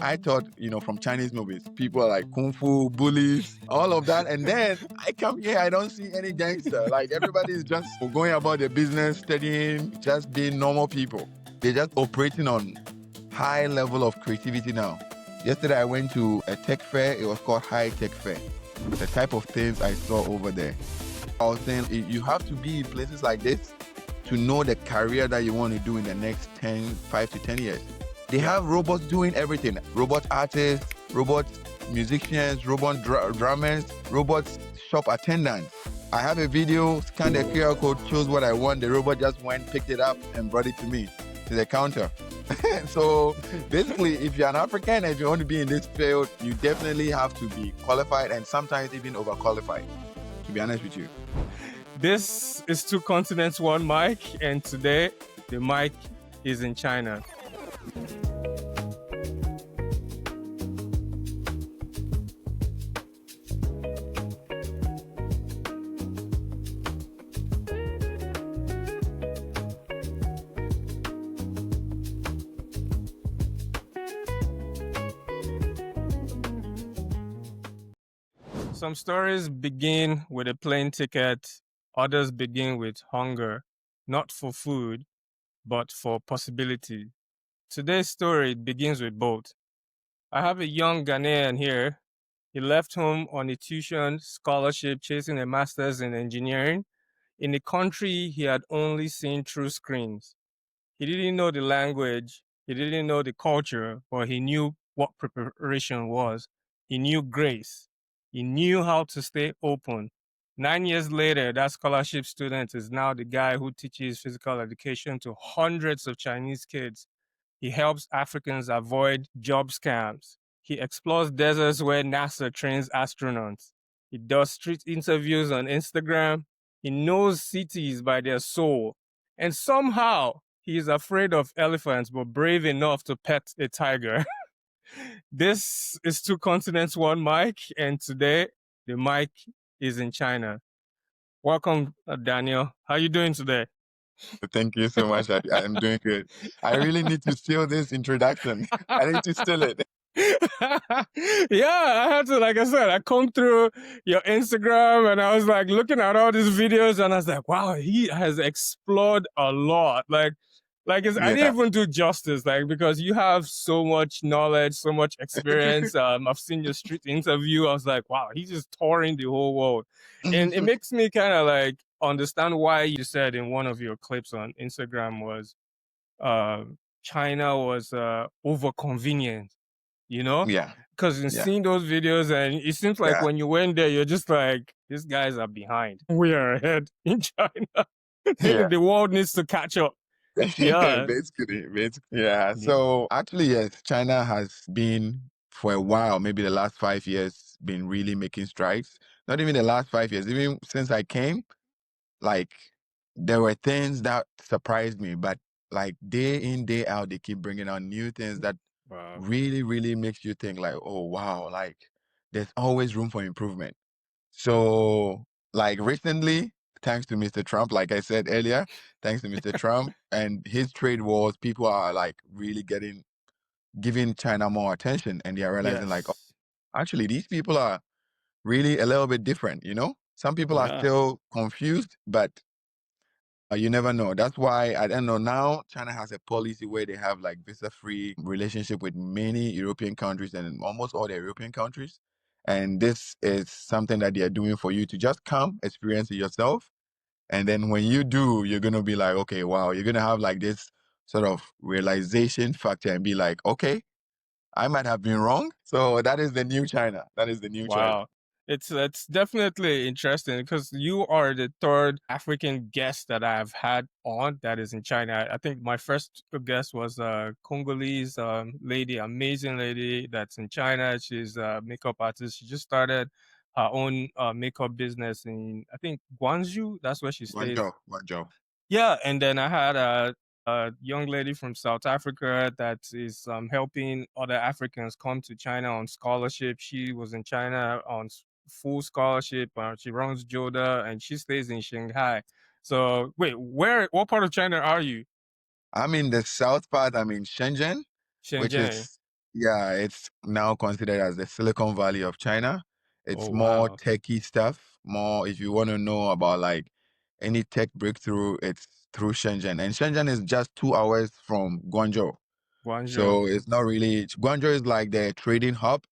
I thought, from Chinese movies, people are like kung fu, bullies, all of that. And then I come here, I don't see any gangster. Like everybody is just going about their business, studying, just being normal people. They're just operating on high level of creativity now. Yesterday, I went to a tech fair. It was called High Tech Fair. The type of things I saw over there. I was saying you have to be in places like this to know the career that you want to do in the next 5 to 10 years. They have robots doing everything. Robot artists, robot musicians, robot drummers, robot shop attendants. I have a video, scan the QR code, chose what I want. The robot just went, picked it up, and brought it to me, to the counter. So basically, if you're an African and if you want to be in this field, you definitely have to be qualified and sometimes even overqualified, to be honest with you. This is Two Continents, One Mic, and today the mic is in China. Some stories begin with a plane ticket, others begin with hunger, not for food, but for possibility. Today's story begins with both. I have a young Ghanaian here. He left home on a tuition scholarship chasing a master's in engineering in a country he had only seen through screens. He didn't know the language, he didn't know the culture, but he knew what preparation was. He knew grace. He knew how to stay open. 9 years later, that scholarship student is now the guy who teaches physical education to hundreds of Chinese kids. He helps Africans avoid job scams. He explores deserts where NASA trains astronauts. He does street interviews on Instagram. He knows cities by their soul. And somehow, he is afraid of elephants, but brave enough to pet a tiger. This is Two Continents, One Mic, and today the mic is in China. Welcome, Daniel. How are you doing today? Thank you so much. I'm doing good. I really need to steal this introduction. I need to steal it. Yeah, I had to, like I said, I come through your Instagram and I was like looking at all these videos and I was like, wow, he has explored a lot. I didn't even do justice, because you have so much knowledge, so much experience. I've seen your street interview. I was like, wow, he's just touring the whole world. And it makes me kind of understand why you said in one of your clips on Instagram was China was over convenient, Yeah. Because in seeing those videos, and it seems like when you went there, you're just like, these guys are behind. We are ahead in China. The world needs to catch up. Yeah. Basically. Yeah. So actually, yes, China has been for a while, maybe the last 5 years, been really making strides. Not even the last 5 years, even since I came, there were things that surprised me, but day in, day out, they keep bringing out new things that really, really makes you think oh, wow, there's always room for improvement. So recently, thanks to Mr. Trump, like I said earlier, thanks to Mr. Trump and his trade wars, people are really giving China more attention, and they are realizing oh, actually these people are really a little bit different, Some people are still confused, but you never know. That's why, I don't know, now China has a policy where they have visa-free relationship with many European countries and almost all the European countries. And this is something that they are doing for you to just come, experience it yourself. And then when you do, you're going to be like, okay, wow, you're going to have this sort of realization factor and be like, okay, I might have been wrong. So that is the new China. That is the new China. Wow. It's definitely interesting because you are the third African guest that I've had on that is in China. I think my first guest was a Congolese lady, amazing lady that's in China. She's a makeup artist. She just started her own makeup business in, I think, Guangzhou. That's where she stays. Guangzhou. Yeah, and then I had a young lady from South Africa that is helping other Africans come to China on scholarship. She was in China on full scholarship. She runs Joda and she stays in Shanghai. So wait, what part of China are you? I'm in the south part. I'm in Shenzhen, which is Yeah, it's now considered as the Silicon Valley of China. Oh It's more wow. techie stuff. More if you want to know about like any tech breakthrough, it's through Shenzhen. And Shenzhen is just 2 hours from Guangzhou. Guangzhou. So it's not really Guangzhou is like the trading hub.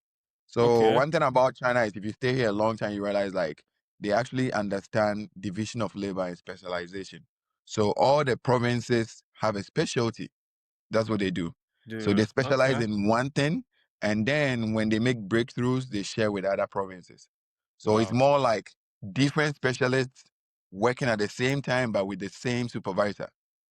So Okay. one thing about China is if you stay here a long time, you realize like they actually understand division of labor and specialization. So all the provinces have a specialty. That's what they do. So they Dude. specialize Okay. in one thing, and then when they make breakthroughs, they share with other provinces. So it's Wow. more like different specialists working at the same time, but with the same supervisor.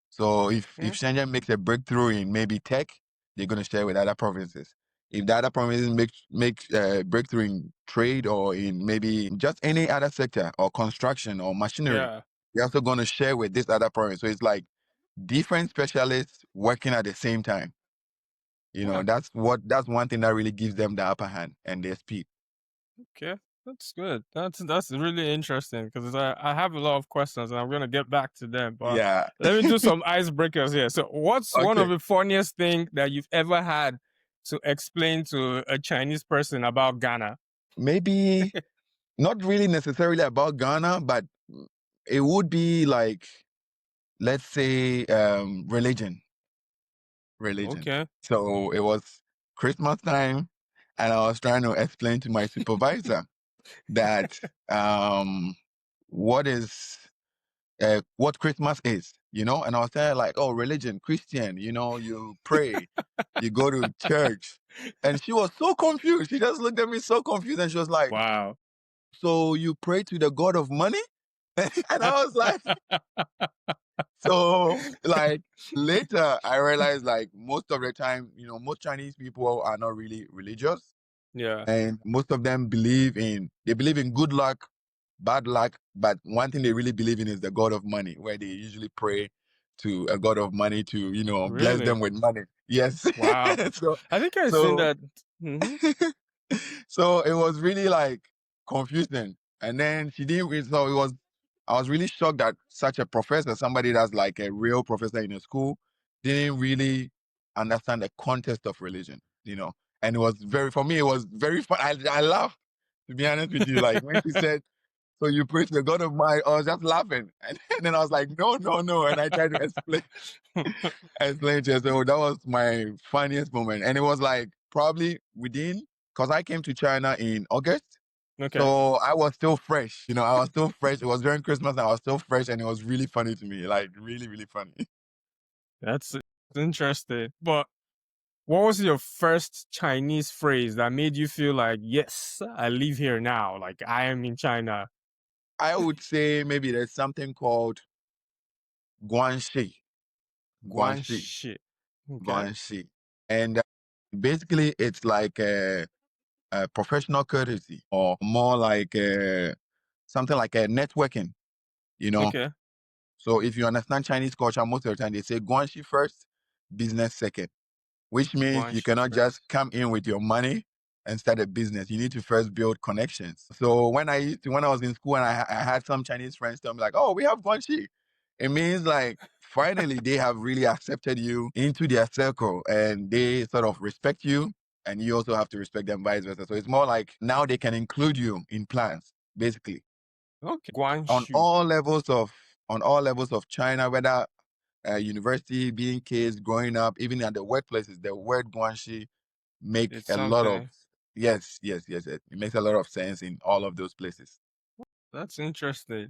So if Okay. Shenzhen makes a breakthrough in maybe tech, they're going to share with other provinces. If the other provinces make a breakthrough in trade or in maybe just any other sector or construction or machinery, Yeah. they're also going to share with this other province. So it's like different specialists working at the same time. Yeah. That's one thing that really gives them the upper hand and their speed. Okay. That's good. That's really interesting because I have a lot of questions and I'm gonna get back to them. But Yeah. let me do some icebreakers here. So, what's one of Okay. the funniest thing that you've ever had to explain to a Chinese person about Ghana? Maybe not really necessarily about Ghana, but it would be like, let's say, religion. Religion. Okay. So it was Christmas time, and I was trying to explain to my supervisor that what is what Christmas is, and I was saying like, oh, religion, Christian, you pray, you go to church, and she was so confused. She just looked at me so confused, and she was like, Wow. "So you pray to the god of money?" And I was like, so like later I realized like most of the time, most Chinese people are not really religious, Yeah. and most of them believe in good luck, bad luck, but one thing they really believe in is the god of money, where they usually pray to a god of money to bless them Really? with money. Yes. Wow. so I think I've seen so that. Hmm. so it was really like confusing. And then she didn't really, so it was I was really shocked that such a professor, somebody that's like a real professor in a school, didn't really understand the context of religion. And it was for me, it was very fun. I laughed, to be honest with you. Like when she said, so you preach the God of mine, I was just laughing. And then I was like, no, no, no. And I tried to explain to her. So that was my funniest moment. And it was like probably because I came to China in August. Okay. So I was still fresh. I was still fresh. It was during Christmas and I was still fresh and it was really funny to me. Like really, really funny. That's interesting. But what was your first Chinese phrase that made you feel like, yes, I live here now? Like I am in China. I would say maybe there's something called Guanxi. Guanxi. Guanxi. Okay. Guanxi. And basically it's like a professional courtesy or more like something like a networking, you know. Okay. So if you understand Chinese culture, most of the time they say Guanxi first, business second, which means you Guanxi cannot just first. come in with your money and start a business. You need to first build connections. So when I was in school and I had some Chinese friends tell me like, oh, we have Guanxi. It means like finally they have really accepted you into their circle and they sort of respect you and you also have to respect them vice versa. So it's more like now they can include you in plans, basically. Okay. On Guanxi. all levels of China, whether university, being kids, growing up, even at the workplaces, the word Guanxi make It's a lot of something. yes, yes, yes, yes. It makes a lot of sense in all of those places. That's interesting.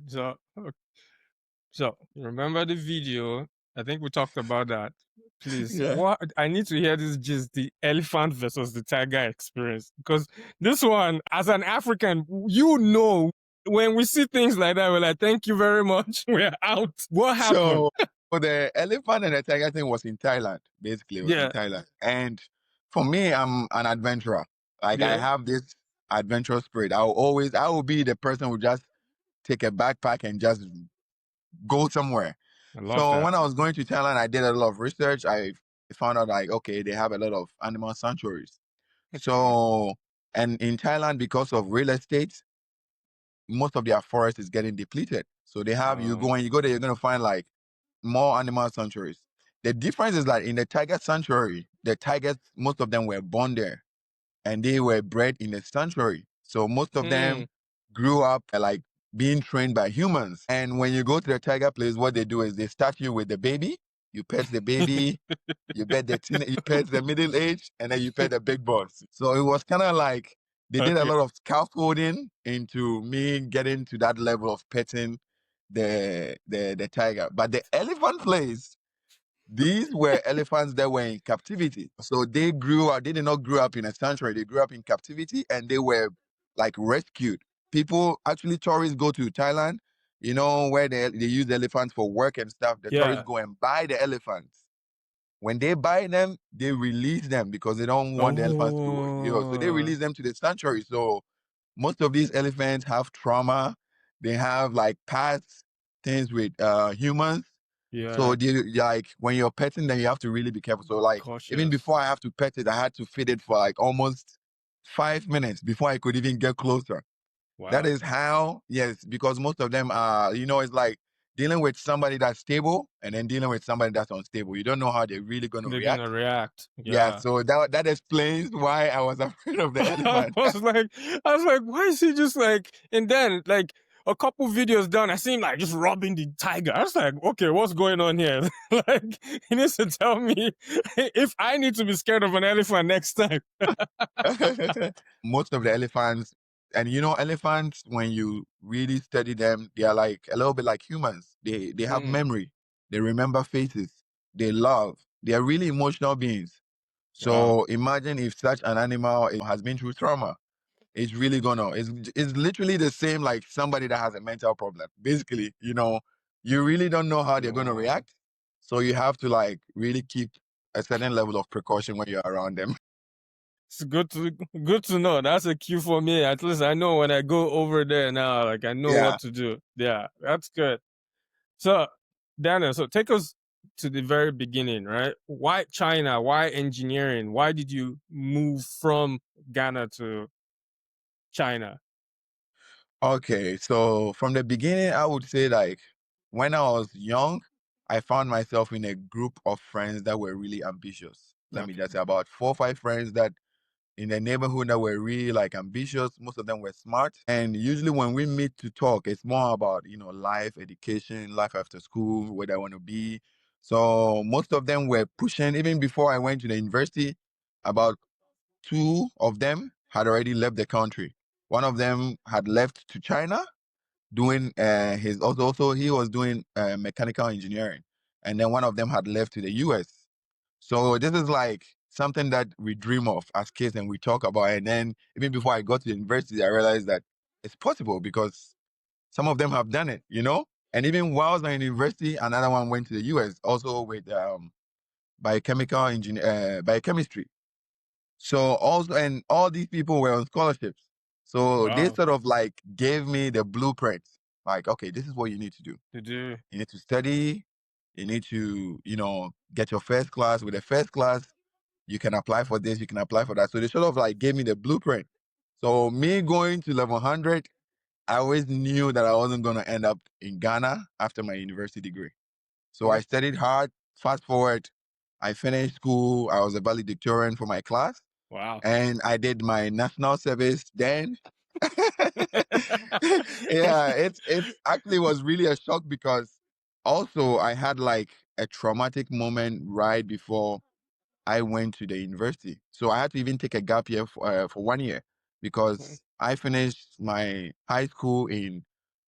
So remember the video? I think we talked about that. Please, Yeah. what I need to hear this just the elephant versus the tiger experience because this one, as an African, when we see things like that, we're like, "Thank you very much, we're out." What happened? So the elephant and the tiger thing was in Thailand. Basically, it was in Yeah, Thailand. And for me, I'm an adventurer. Like I yeah, have this adventurous spirit. I will be the person who just take a backpack and just go somewhere. I love So that. when I was going to Thailand, I did a lot of research. I found out like, okay, they have a lot of animal sanctuaries. Okay. So, and in Thailand, because of real estate, most of their forest is getting depleted. So they have, you go Um, and you go there, you're going to find like more animal sanctuaries. The difference is that in the tiger sanctuary, the tigers, most of them were born there and they were bred in a sanctuary. So most of them grew up like being trained by humans. And when you go to the tiger place, what they do is they start you with the baby, you pet the baby, you pet you pet the middle age, and then you pet the big boss. So it was kind of like they did a Okay. lot of scaffolding into me getting to that level of petting the tiger. But the elephant place, these were elephants that were in captivity. So they grew up, they did not grow up in a sanctuary. They grew up in captivity and they were like rescued. People, actually, tourists go to Thailand, you know, where they use elephants for work and stuff. The tourists Yeah. go and buy the elephants. When they buy them, they release them because they don't want the elephants to, you know, so they Oh, release them to the sanctuary. So most of these elephants have trauma. They have like past things with humans. So yeah. they, like when you're petting them, you have to really be careful. So like even Cautious. before I have to pet it, I had to feed it for like almost 5 minutes before I could even get closer. That Wow. is how, yes, because most of them are, you know, it's like dealing with somebody that's stable and then dealing with somebody that's unstable. You don't know how they're really going to They're react. gonna react. Yeah, Yeah. so that explains why I was afraid of the I elephant. was like, why is he just like? And then like a couple videos down, I see him like just robbing the tiger. I was like, okay, what's going on here? Like, he needs to tell me if I need to be scared of an elephant next time. Most of the elephants, and you know, elephants, when you really study them, they are like a little bit like humans. They have Mm, memory, they remember faces, they love, they are really emotional beings. wow. So imagine if such an animal has been through trauma. It's really gonna, it's literally the same like somebody that has a mental problem. Basically, you know, you really don't know how they're gonna react. So you have to like really keep a certain level of precaution when you're around them. It's good to know. That's a cue for me. At least I know when I go over there now, like I know Yeah. what to do. Yeah, that's good. So, Daniel, so take us to the very beginning, right? Why China? Why engineering? Why did you move from Ghana to China? Okay, so from the beginning, I would say like when I was young, I found myself in a group of friends that were really ambitious. Let me Okay. just say about 4 or 5 friends that in the neighborhood that were really like ambitious. Most of them were smart. And usually when we meet to talk, it's more about, you know, life, education, life after school, where I want to be. So most of them were pushing, even before I went to the university, about two of them had already left the country. One of them had left to China doing his also he was doing mechanical engineering, and then one of them had left to the US. So this is like something that we dream of as kids and we talk about. And then even before I got to the university, I realized that it's possible because some of them have done it, you know. And even while I was in university, another one went to the US also with biochemical engineer, biochemistry. So also, and all these people were on scholarships. So they Wow. sort of like gave me the blueprint. Like, okay, this is what you need to do. Did you? You need to study. You need to, you know, get your first class. With the first class, you can apply for this, you can apply for that. So they sort of like gave me the blueprint. So me going to level 100, I always knew that I wasn't going to end up in Ghana after my university degree. So I Mm. studied hard. Fast forward, I finished school. I was a valedictorian for my class Wow. and I did my national service then. Yeah, it's actually was really a shock because also I had like a traumatic moment right before I went to the university. So I had to even take a gap year for 1 year Mhm. because I finished my high school in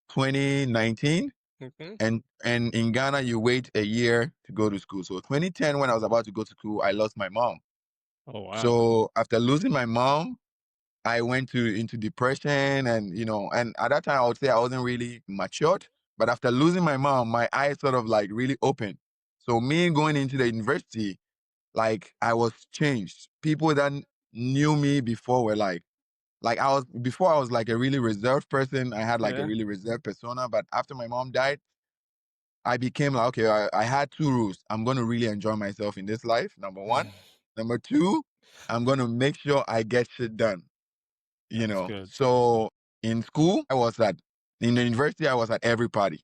2019. Mhm. And in Ghana, you wait a year to go to school. So 2010, when I was about to go to school, I lost my mom. Oh wow. So after losing my mom, I went into depression and, you know, and at that time I would say I wasn't really matured. But after losing my mom, my eyes sort of like really opened. So me going into the university, like I was changed. People that knew me before were like I was before I was like a really reserved person. I had like a Yeah. really reserved persona. But after my mom died, I became like, okay, I had two rules. I'm going to really enjoy myself in this life, number one. Number two, I'm going to make sure I get shit done, you That's know. good. So in school, in the university, I was at every party.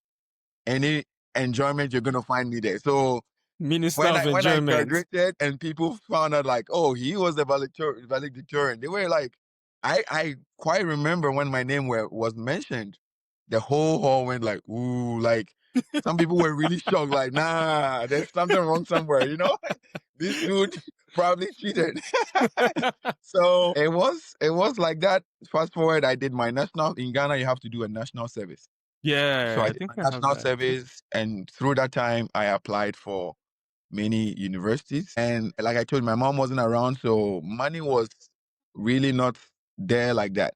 Any enjoyment, you're going to find me there. So Minister when of I enjoyment. graduated and people found out like, oh, he was the valedictorian, they were like, I quite remember when my name was mentioned, the whole hall went like, ooh, like some people were really shocked, like, nah, there's something wrong somewhere, you know? This dude probably cheated. So it was like that. Fast forward, I did my national in Ghana, you have to do a national service. So Yeah, I I did my think I have national that. service, and through that time I applied for many universities. And like I told you, my mom wasn't around, so money was really not there like that.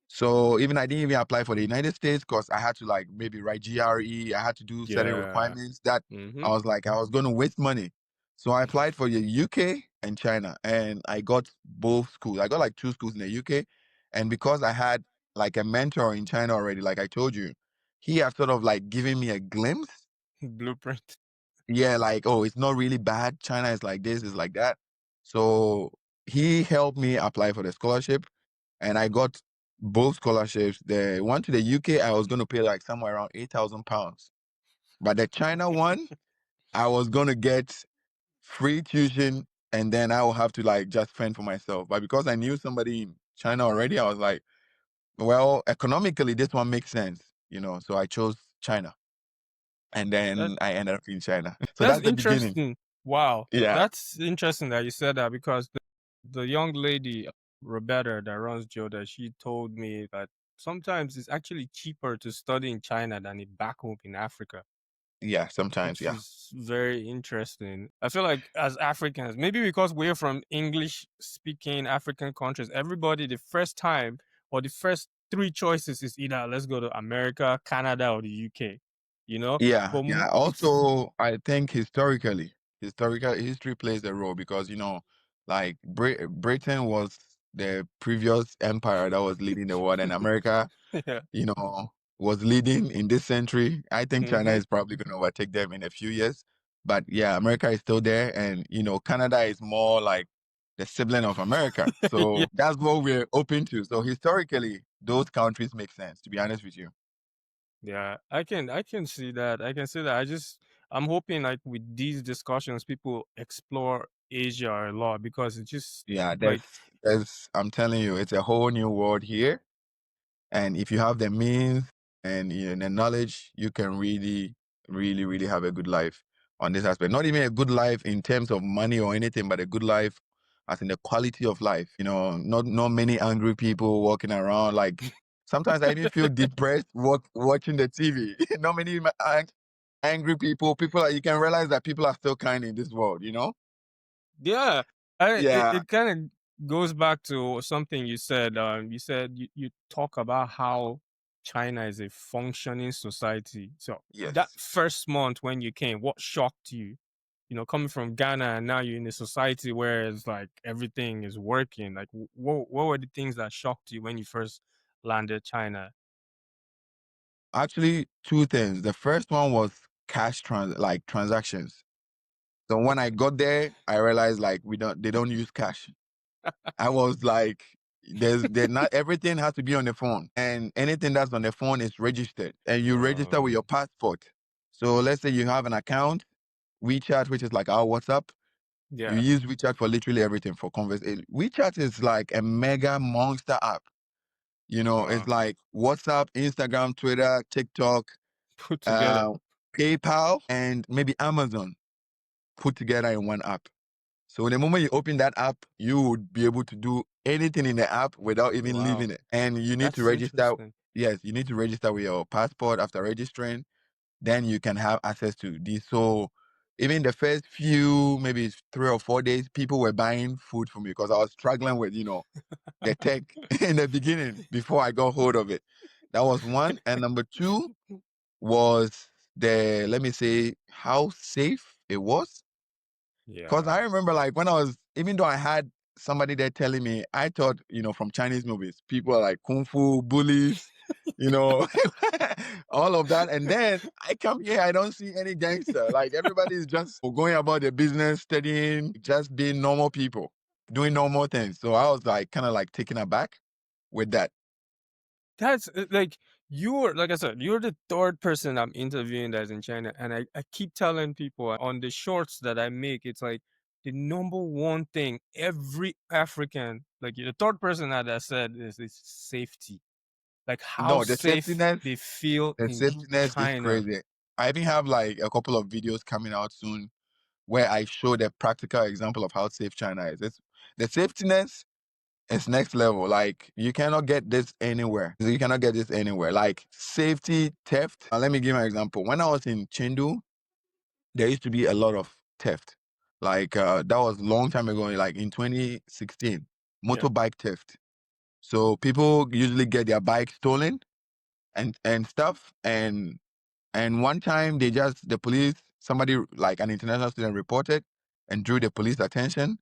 So even I didn't even apply for the United States because I had to like maybe write GRE. I had to do certain Yeah. requirements that Mm-hmm. I was like, I was going to waste money. So I applied for the UK and China, and I got both schools. I got like two schools in the UK. And because I had like a mentor in China already, like I told you, he had sort of like given me a glimpse. Blueprint. Yeah, like, oh, it's not really bad. China is like this, is like that. So he helped me apply for the scholarship, and I got both scholarships. The one to the UK, I was going to pay like somewhere around £8,000. But the China one, I was going to get free tuition, and then I will have to like just fend for myself. But because I knew somebody in China already, I was like, well, economically, this one makes sense, you know. So I chose China, and That then I ended up in China. So that's that's the beginning. interesting. Wow. Yeah. That's interesting that you said that because the young lady, Roberta, that runs Joda, she told me that sometimes it's actually cheaper to study in China than back home in Africa, Yeah, sometimes, which yeah. is very interesting. I feel like as Africans, maybe because we're from English speaking African countries, everybody the first time or the first three choices is either let's go to America, Canada, or the UK. You know, Yeah, but yeah. Also, I think historical history plays a role because, like Britain was the previous empire that was leading the world, and America, yeah. you know, was leading in this century. I think China Hmm. is probably going to overtake them in a few years. But yeah, America is still there, and Canada is more like the sibling of America. Yeah. So that's what we're open to. So historically, those countries make sense, to be honest with you. Yeah, I can see that. I can see that. I'm hoping like with these discussions people explore Asia a lot because it's just Yeah, like I'm telling you, it's a whole new world here. And if you have the means and the knowledge, you can really, really, really have a good life on this aspect. Not even a good life in terms of money or anything, but a good life as in the quality of life. Not many angry people walking around. Like sometimes I even feel depressed watching the TV. Not many angry people. People you can realize that people are still kind in this world, you know? yeah, it, Yeah. it kind of goes back to something you said. You said you talk about how China is a functioning society. So that Yes. first month when you came, what shocked you? You know, coming from Ghana and now you're in a society where it's like everything is working. Like, what were the things that shocked you when you first landed China? Actually, two things. The first one was like transactions. So when I got there, I realized like they don't use cash. I was like, they're not everything has to be on the phone, and anything that's on the phone is registered, and you register with Um, your passport. So let's say you have an account, WeChat, which is like our WhatsApp. You yeah. use WeChat for literally everything for conversation. WeChat is like a mega monster app. It's Wow. like WhatsApp, Instagram, Twitter, TikTok, Put together. uh, PayPal, and maybe Amazon put together in one app. So the moment you open that app, you would be able to do anything in the app without even Wow. leaving it. And you need to That's register. interesting. Yes, you need to register with your passport. After registering, then you can have access to this. So even the first few, maybe 3 or 4 days, people were buying food from me because I was struggling with, the tech in the beginning before I got hold of it. That was one. And number two was let me say, how safe it was. Because Yeah. I remember, like, even though I had somebody there telling me, I thought, from Chinese movies, people are like kung fu bullies, you know, all of that. And then I come here, I don't see any gangster. Like, everybody's just going about their business, studying, just being normal people, doing normal things. So I was like, kind of like taken aback with that. That's like You're like I said, you're the third person I'm interviewing that's in China, and I keep telling people on the shorts that I make, it's like the number one thing every African, like the third person that I said is safety. Like how No, safe they feel the in safetyness is China. crazy. I even have like a couple of videos coming out soon where I show the practical example of how safe China is. The safetyness is next level. Like you cannot get this anywhere. You cannot get this anywhere. Like safety, theft. Let me give you an example. When I was in Chengdu, there used to be a lot of theft. Like that was a long time ago, like in 2016, Yeah. motorbike theft. So people usually get their bike stolen and stuff. And one time the police, somebody like an international student reported and drew the police attention.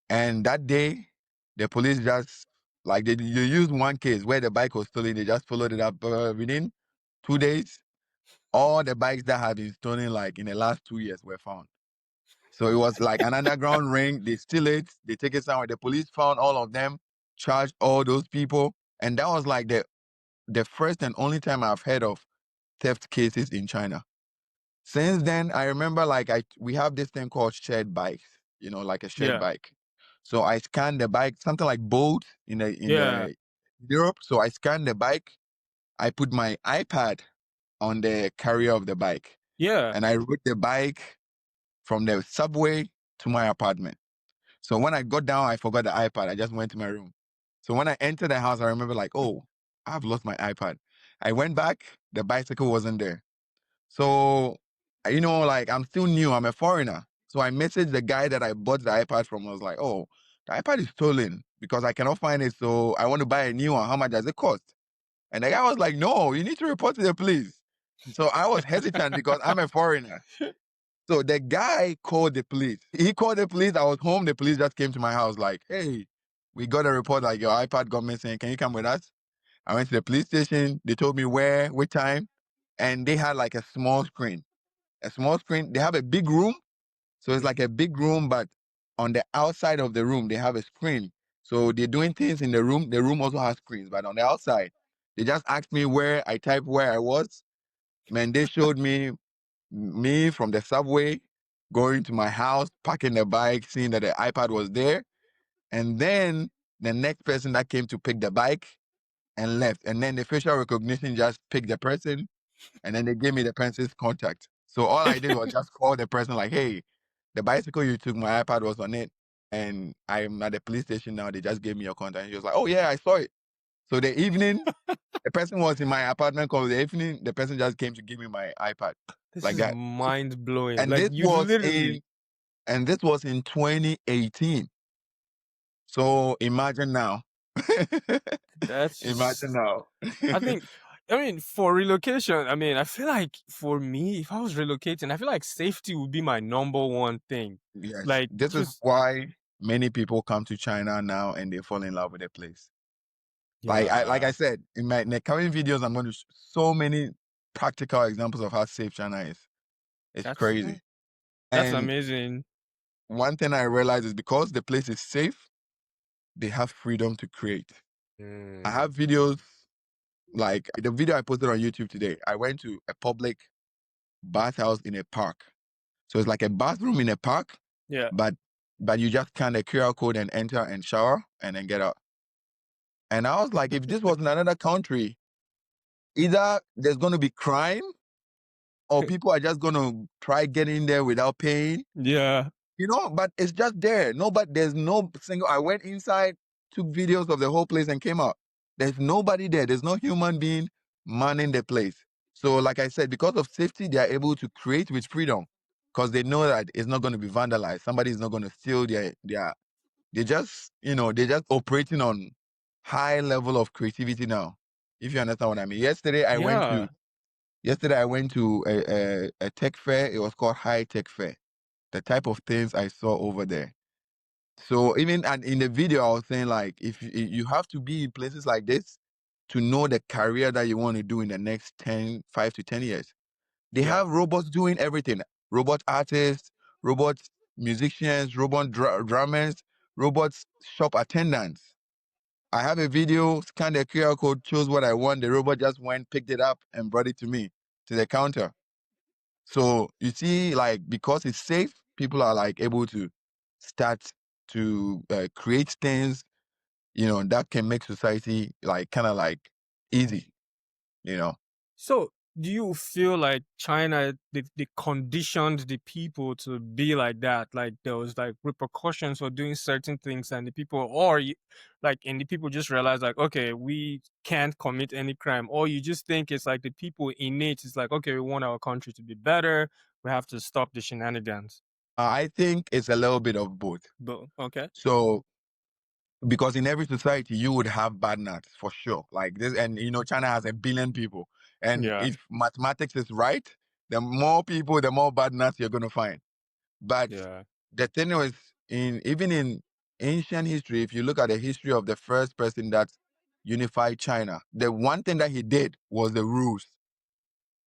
And that day, the police just like they used one case where the bike was stolen. They just followed it up within 2 days. All the bikes that had been stolen like in the last 2 years were found. So it was like an underground ring. They steal it, they take it somewhere. The police found all of them, charged all those people, and that was like the first and only time I've heard of theft cases in China. Since then, I remember like we have this thing called shared bikes, like a shared Yeah. bike. So I scanned the bike, something like Bolt in Yeah. the Europe. So I scanned the bike, I put my iPad on the carrier of the bike, Yeah. and I rode the bike from the subway to my apartment. So when I got down, I forgot the iPad. I just went to my room. So when I entered the house, I remember like, oh, I've lost my iPad. I went back, the bicycle wasn't there. So, like I'm still new, I'm a foreigner. So I messaged the guy that I bought the iPad from. I was like, oh, the iPad is stolen because I cannot find it. So I want to buy a new one. How much does it cost? And the guy was like, no, you need to report to the police. So I was hesitant because I'm a foreigner. So the guy called the police. He called the police. I was home. The police just came to my house like, hey, we got a report like your iPad got missing. Can you come with us? I went to the police station. They told me where, what time. And they had like a small screen. A small screen. They have a big room. So it's like a big room, but on the outside of the room, they have a screen. So they're doing things in the room. The room also has screens, but on the outside, they just asked me where I typed where I was. Man, they showed me from the subway going to my house, parking the bike, seeing that the iPad was there. And then the next person that came to pick the bike and left. And then the facial recognition just picked the person and then they gave me the person's contact. So all I did was just call the person like, hey, the bicycle you took, my iPad was on it. And I'm at the police station now. They just gave me your contact. And he was like, oh yeah, I saw it. So the evening, the person was in my apartment call. The evening, the person just came to give me my iPad This like is that. mind blowing. And Like this you was literally. this was in 2018. So imagine now. That's Imagine just. now. I think. I mean, for relocation, I mean, I feel like for me, if I was relocating, I feel like safety would be my number one thing. Yes, Like, this is just why many people come to China now and they fall in love with the place. Like I yeah, said, in the coming videos, I'm going to so many practical examples of how safe China is. It's that's crazy. that's And amazing. one thing I realized is because the place is safe, they have freedom to create. I Mm, have videos like the video I posted on YouTube today. I went to a public bathhouse in a park. So it's like a bathroom in a park, yeah, but you just scan a QR code and enter and shower and then get out. And I was like, if this was in another country, either there's going to be crime or people are just going to try getting there without paying, yeah, but it's just there. There's no single, I went inside, took videos of the whole place and came out. There's nobody there. There's no human being manning the place. So like I said, because of safety, they are able to create with freedom because they know that it's not going to be vandalized. Somebody is not going to steal they're just operating on high level of creativity now. If you understand what I mean. yeah, Yesterday I went to a tech fair. It was called High Tech Fair. The type of things I saw over there. So even and in the video, I was saying like, if you have to be in places like this to know the career that you want to do in the next 5 to 10 years. They yeah. have robots doing everything. Robot artists, robot musicians, robot drummers, robots shop attendants. I have a video, scanned the QR code, chose what I want. The robot just went, picked it up, and brought it to me, to the counter. So you see, like, because it's safe, people are like able to start to create things, that can make society like kind of like easy, you know. So, do you feel like China, they conditioned the people to be like that? Like there was like repercussions for doing certain things, and the people, and the people just realize like, okay, we can't commit any crime, or you just think it's like the people innate. It's like, okay, we want our country to be better. We have to stop the shenanigans. I think it's a little bit of both. But okay, So because in every society you would have bad nuts for sure, like this, and China has 1 billion people, and yeah, if mathematics is right, the more people, the more bad nuts you're going to find. But yeah, the thing was, even in ancient history, if you look at the history of the first person that unified China, the one thing that he did was the rules.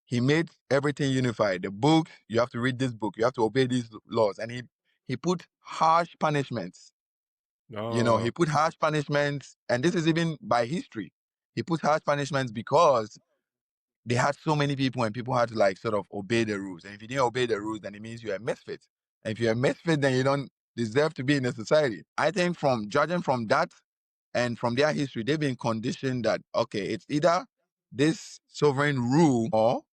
He made everything unified. The books, you have to read this book, you have to obey these laws, and he put harsh punishments. He oh, put harsh punishments, and this is even by history. He put harsh punishments because they had so many people, and people had to like sort of obey the rules. And if you didn't obey the rules, then it means you're a misfit. And if you're a misfit, then you don't deserve to be in a society. I think from judging from that and from their history, they've been conditioned that, okay, it's either this sovereign rule or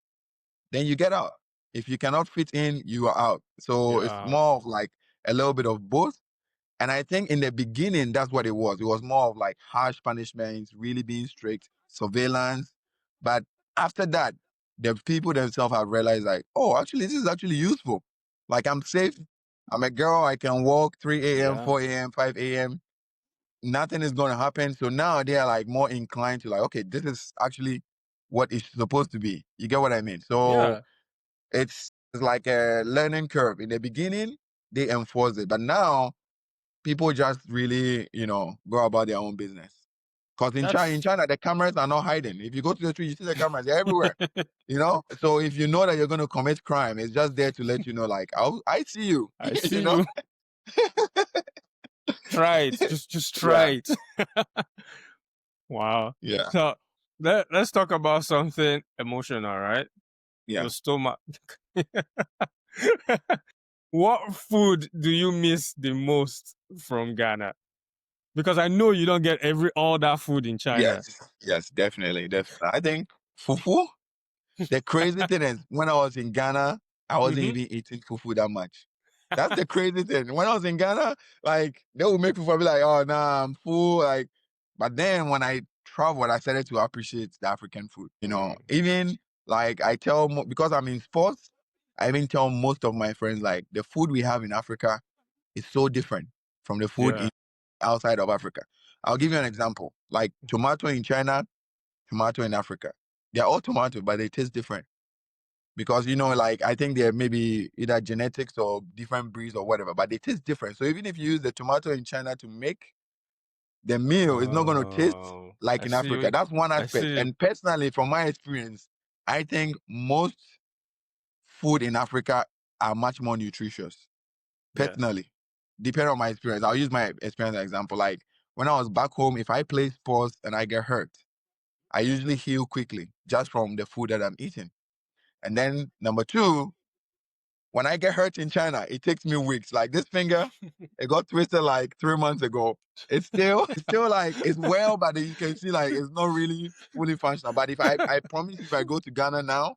then you get out. If you cannot fit in, you are out. So it's yeah, more of like a little bit of both. And I think in the beginning, that's what it was. It was more of like harsh punishments, really being strict, surveillance. But after that, the people themselves have realized like, oh, actually, this is actually useful. Like I'm safe. I'm a girl. I can walk 3 a.m., yeah, 4 a.m., 5 a.m. Nothing is going to happen. So now they are like more inclined to like, okay, this is actually what it's supposed to be. You get what I mean? So yeah. it's like a learning curve. In the beginning, they enforce it. But now people just really, go about their own business. Because in That's China, the cameras are not hiding. If you go to the street, you see the cameras, they're everywhere. So if you know that you're going to commit crime, it's just there to let you know, like, I see you, I you see know? you. Try it. Just try Yeah, it. Wow. yeah, So let's talk about something emotional, right? yeah. Your stomach. What food do you miss the most from Ghana? Because I know you don't get all that food in China. Yes, yes, definitely, definitely. I think fufu. The crazy thing is, when I was in Ghana, I wasn't Mm-hmm. even eating fufu that much. That's the crazy thing. When I was in Ghana, like they would make fufu, I'd be like, oh nah, I'm full. Like, but then when I traveled, I started to appreciate the African food. Even like because I'm in sports, I even tell most of my friends like the food we have in Africa is so different from the food Yeah. outside of Africa. I'll give you an example. Like tomato in China, tomato in Africa. They're all tomato, but they taste different because like I think they're maybe either genetics or different breeds or whatever, but they taste different. So even if you use the tomato in China to make the meal, it's not going to taste Oh, like I in see. Africa. That's one I aspect. see. And personally, from my experience, I think most food in Africa are much more nutritious. Yeah. Personally, depending on my experience, I'll use my experience as an example. Like when I was back home, if I play sports and I get hurt, I usually heal quickly just from the food that I'm eating. And then number two, when I get hurt in China, it takes me weeks. Like this finger, it got twisted like 3 months ago. It's still like it's well, but you can see like it's not really fully functional. But if I promise you, if I go to Ghana now,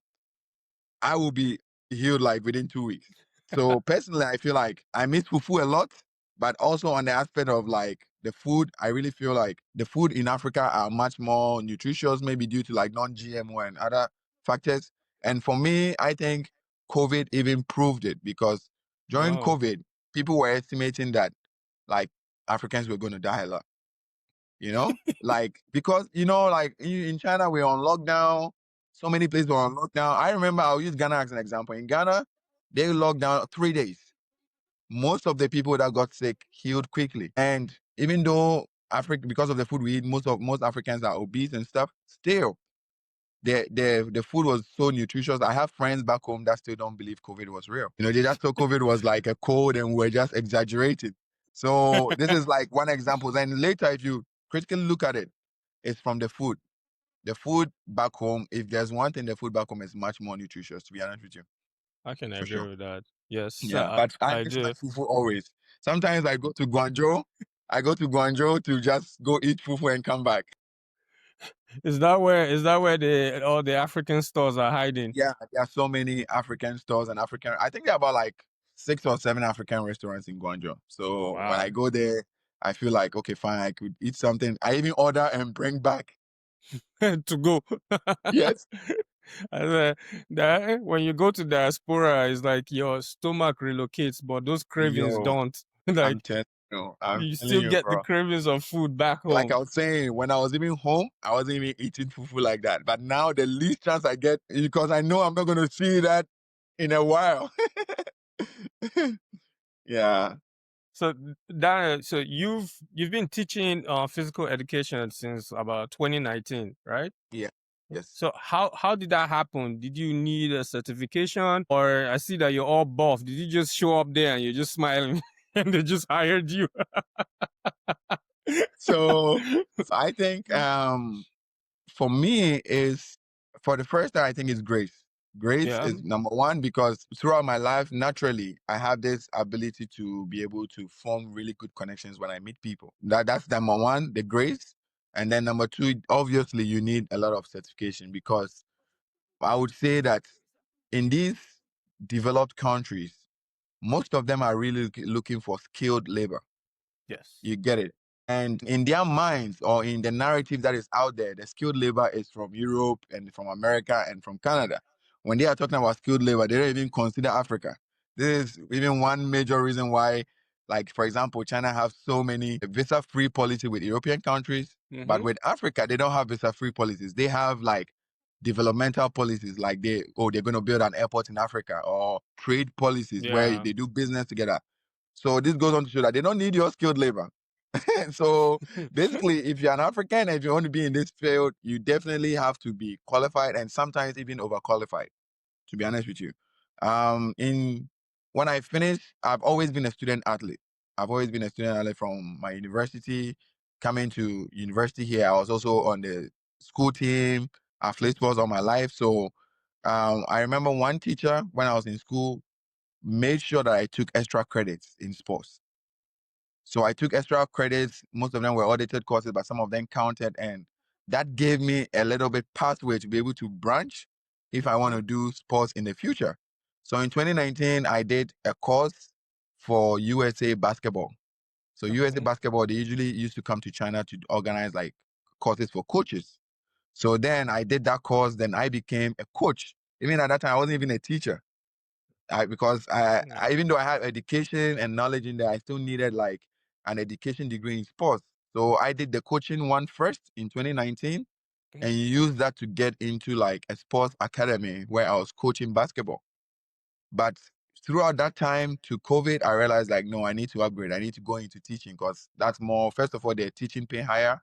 I will be healed like within 2 weeks. So personally, I feel like I miss fufu a lot, but also on the aspect of like the food, I really feel like the food in Africa are much more nutritious, maybe due to like non-GMO and other factors. And for me, I think COVID even proved it because during Oh, COVID, people were estimating that like Africans were going to die a lot, like because like in China we're on lockdown, so many places were on lockdown. I remember I'll use Ghana as an example. In Ghana, they locked down 3 days. Most of the people that got sick healed quickly. And even though Africa, because of the food we eat, most Africans are obese and stuff, still the food was so nutritious. I have friends back home that still don't believe COVID was real. They just thought COVID was like a cold and we're just exaggerating. So this is like one example. Then later, if you critically look at it, it's from the food. The food back home, if there's one thing, the food back home is much more nutritious, to be honest with you, I can for agree sure. with that. Yes, Yeah, but I I miss my do. fufu always. Sometimes I go to Guangzhou. I go to Guangzhou to just go eat fufu and come back. Is that where the all the African stores are hiding? Yeah, there are so many African stores and African. I think there are about like 6 or 7 African restaurants in Guangzhou. So when I Wow. go there, I feel like okay, fine, I could eat something. I even order and bring back. To go. Yes, And, that when you go to diaspora, it's like your stomach relocates, but those cravings yo, don't. I'm Like telling you, I'm you telling still you, get the bro. cravings of food back Like home. I was saying, when I was even home, I wasn't even eating fufu like that. But now the least chance I get, because I know I'm not going to see that in a while. Yeah, So so you've been teaching physical education since about 2019, right? yeah, yes. So how did that happen? Did you need a certification, or I see that you're all buff? Did you just show up there and you're just smiling and they just hired you? So I think for me is for the first time I think it's grace. Grace Yeah. is number one because throughout my life, naturally, I have this ability to be able to form really good connections when I meet people. That's number one, the grace. And then number two, obviously you need a lot of certification because I would say that in these developed countries, most of them are really looking for skilled labor. Yes. You get it. And in their minds or in the narrative that is out there, the skilled labor is from Europe and from America and from Canada. When they are talking about skilled labor, they don't even consider Africa. This is even one major reason why, like, for example, China have so many visa-free policy with European countries, but Mm-hmm. with Africa, they don't have visa-free policies. They have like developmental policies, like they're going to build an airport in Africa, or trade policies where Yeah. they do business together. So this goes on to show that they don't need your skilled labor. So basically, if you're an African and if you want to be in this field, you definitely have to be qualified and sometimes even overqualified, to be honest with you. In When I finished, I've always been a student athlete. I've always been a student athlete from my university. Coming to university here, I was also on the school team. I've played sports all my life. So I remember one teacher when I was in school made sure that I took extra credits in sports. So I took extra credits. Most of them were audited courses, but some of them counted. And that gave me a little bit pathway to be able to branch if I want Mm-hmm. to do sports in the future. So in 2019, I did a course for USA basketball. So USA Okay. basketball, they usually used to come to China to organize like courses for coaches. So then I did that course. Then I became a coach. Even at that time, I wasn't even a teacher. Because Yeah. even though I had education and knowledge in there, I still needed like an education degree in sports. So I did the coaching one first in 2019 and used that to get into like a sports academy where I was coaching basketball. But throughout that time to COVID, I realized like, no, I need to upgrade. I need to go into teaching because that's more, first of all, the teaching pay higher.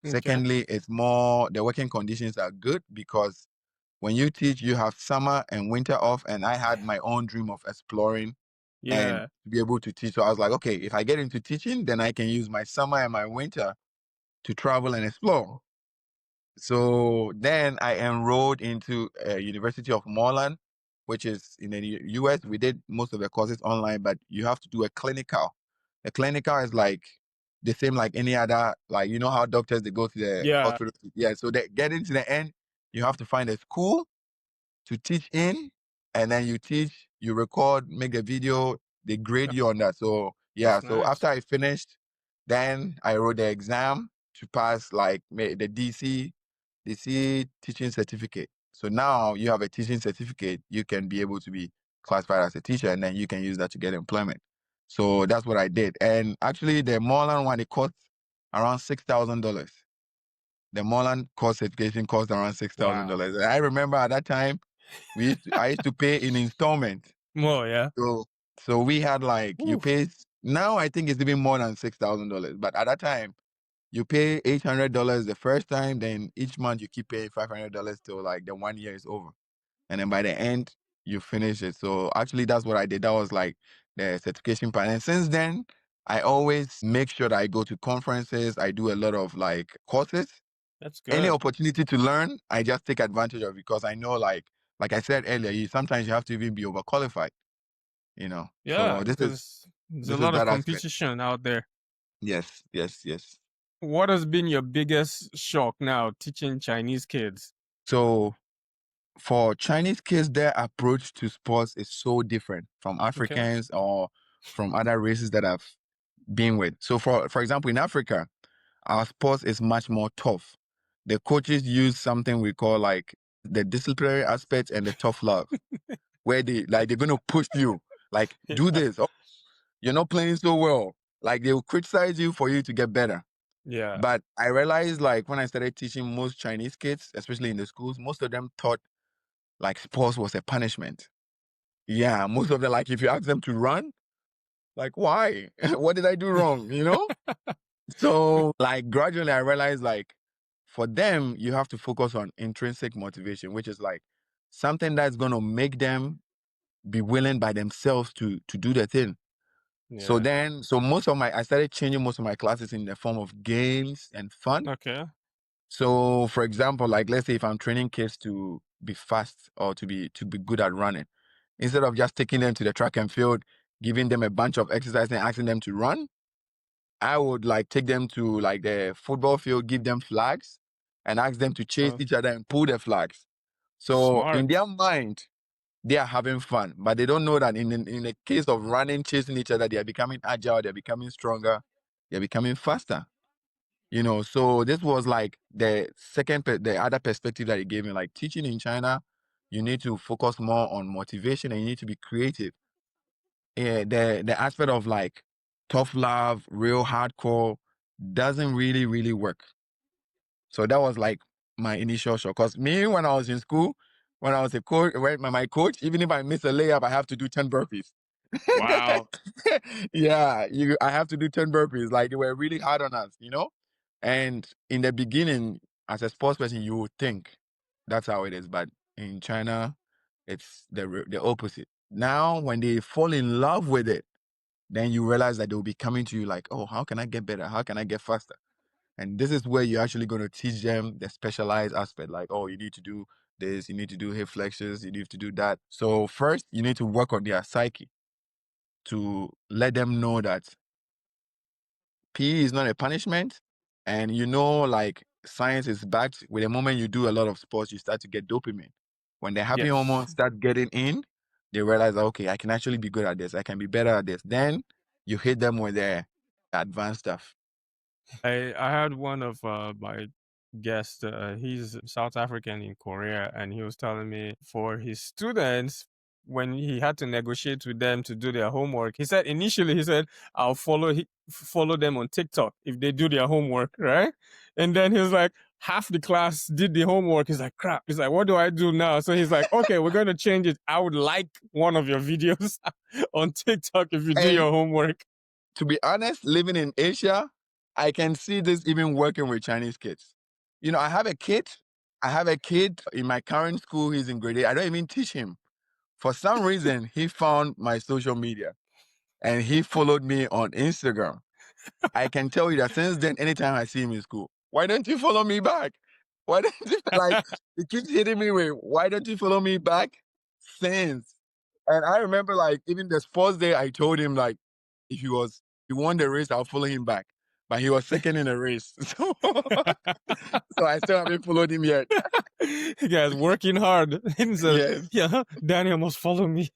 Okay. Secondly, it's more, the working conditions are good because when you teach, you have summer and winter off. And I had my own dream of exploring and Yeah. to be able to teach. So I was like, okay, if I get into teaching, then I can use my summer and my winter to travel and explore. So then I enrolled into University of Maryland, which is in the US. We did most of the courses online, but you have to do a clinical. A clinical is like the same like any other, like you know how doctors they go to the Yeah. hospital. Yeah, so they getting to the end, you have to find a school to teach in, and then you teach, you record, make a video, they grade you on that. So yeah, That's so nice. after I finished, then I wrote the exam to pass like the DC teaching certificate. So now you have a teaching certificate, you can be able to be classified as a teacher, and then you can use that to get employment. So that's what I did. And actually the Moreland one, it cost around $6,000. The Moreland course certification cost around six thousand Wow. dollars. And I remember at that time I used to pay in installment. More, yeah. So we had like you Oof. pay now I think it's even more than $6,000. But at that time you pay $800 the first time, then each month you keep paying $500 till like the 1 year is over. And then by the end you finish it. So actually that's what I did. That was like the certification part. And since then I always make sure that I go to conferences. I do a lot of like courses. That's Any good. opportunity to learn, I just take advantage of, because I know, like I said earlier, sometimes you have to even be overqualified. Yeah, So this is because there's a this is lot of that aspect. competition out there. Yes, yes, yes. What has been your biggest shock now teaching Chinese kids? So for Chinese kids, their approach to sports is so different from Okay. Africans or from other races that I've been with. So for example, in Africa, our sports is much more tough. The coaches use something we call like the disciplinary aspect and the tough love, where they're gonna push you, like, do Yeah. this. Oh, you're not playing so well. Like, they will criticize you for you to get better. Yeah. But I realized, like, when I started teaching most Chinese kids, especially in the schools, most of them thought like sports was a punishment. Yeah, most of them, like, if you ask them to run, like, why? What did I do wrong? So, like, gradually I realized, like, for them, you have to focus on intrinsic motivation, which is like something that's going to make them be willing by themselves to do the thing. So Yeah. then, I started changing most of my classes in the form of games and fun. Okay. So, for example, like, let's say if I'm training kids to be fast or to be good at running, instead of just taking them to the track and field, giving them a bunch of exercise and asking them to run, I would like take them to like the football field, give them flags, and ask them to chase Oh, each other and pull the flags. So in smart. their mind, they are having fun, but they don't know that in the case of running, chasing each other, they are becoming agile, they're becoming stronger, they're becoming faster. So this was like the other perspective that it gave me. Like, teaching in China, you need to focus more on motivation and you need to be creative. Yeah, the aspect of like tough love, real hardcore doesn't really, really work. So that was like my initial shock. Because me, when I was in school, when I was a coach, when my coach, even if I miss a layup, I have to do 10 burpees. Wow. Yeah, I have to do 10 burpees. Like, they were really hard on us. And in the beginning, as a sports person, you would think that's how it is. But in China, it's the opposite. Now, when they fall in love with it, then you realize that they'll be coming to you like, oh, how can I get better? How can I get faster? And this is where you're actually going to teach them the specialized aspect, like, oh, you need to do this, you need to do hip flexors, you need to do that. So first, you need to work on their psyche to let them know that PE is not a punishment. And like, science is backed with the moment you do a lot of sports, you start to get dopamine. When the happy Yes. hormones start getting in, they realize, okay, I can actually be good at this. I can be better at this. Then you hit them with the advanced stuff. I had one of my guests. He's South African in Korea, and he was telling me for his students, when he had to negotiate with them to do their homework, he said initially he said I'll follow them on TikTok if they do their homework, right? And then he was like, half the class did the homework. He's like, crap. He's like, what do I do now? So he's like, okay, we're gonna change it. I would like one of your videos on TikTok if you do And your homework. to be honest, living in Asia, I can see this even working with Chinese kids. I have a kid. I have a kid in my current school. He's in grade 8. I don't even teach him. For some reason, he found my social media and he followed me on Instagram. I can tell you that since then, anytime I see him in school, why don't you follow me back? Why don't you, like, he keeps hitting me with, why don't you follow me back? Since. And I remember, like, even the sports day, I told him, like, if he won the race, I'll follow him back. But he was second in the race. So I still haven't followed him yet. You guys working hard. He said, Yes. yeah, Daniel must follow me.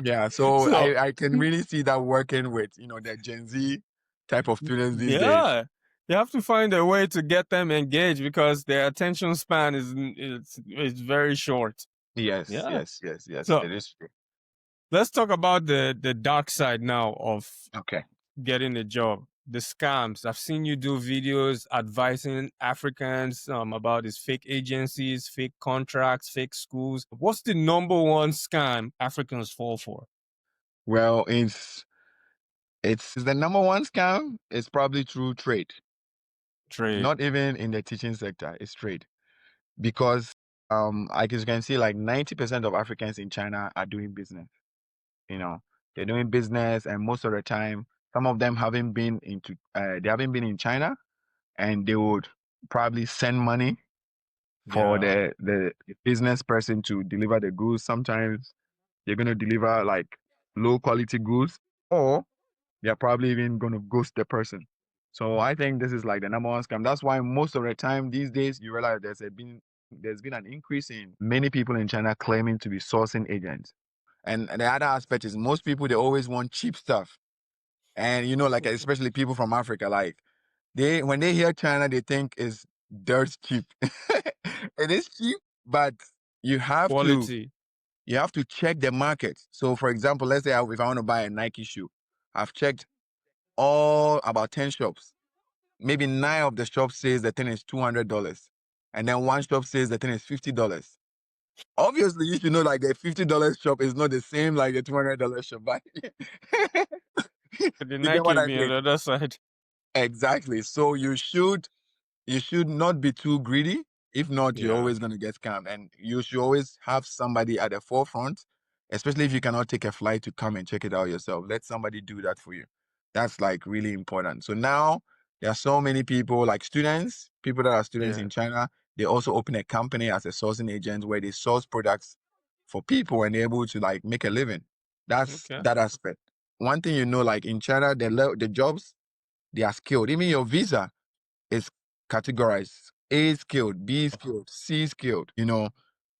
Yeah. So So, I can really see that working with, the Gen Z type of students these days. yeah, you have to find a way to get them engaged because their attention span is very short. Yes, Yeah. yes, yes, yes. So It is true. let's talk about the dark side now of Okay. getting a job. The scams. I've seen you do videos advising Africans about these fake agencies, fake contracts, fake schools. What's the number one scam Africans fall for? Well, it's the number one scam. It's probably through trade. Trade. Not even in the teaching sector. It's trade. Because like you can see, like 90% of Africans in China are doing business. You know, they're doing business, and most of the time Some of them haven't been into, they haven't been in China, and they would probably send money for Yeah. the business person to deliver the goods. Sometimes they're going to deliver like low quality goods, or they're probably even going to ghost the person. So I think this is like the number one scam. That's why most of the time these days you realize there's been an increase in many people in China claiming to be sourcing agents. And the other aspect is most people, they always want cheap stuff. And like especially people from Africa, like when they hear China, they think it's dirt cheap. It is cheap, but you have to Quality. you have to check the market. So for example, let's say if I want to buy a Nike shoe, I've checked all about 10 shops. Maybe 9 of the shops says the thing is $200. And then one shop says the thing is $50. Obviously, you should know like the $50 shop is not the same like the $200 shop, but The you get what Nike I be on mean? the other side. Exactly. So you should not be too greedy. If not, you're Yeah. always going to get scammed. And you should always have somebody at the forefront, especially if you cannot take a flight to come and check it out yourself. Let somebody do that for you. That's like really important. So now there are so many people, like students, people that are students Yeah. in China. They also open a company as a sourcing agent where they source products for people and they're able to like make a living. That's Okay. that aspect. One thing like in China, the jobs, they are skilled. Even your visa is categorized: A skilled, B skilled, C skilled,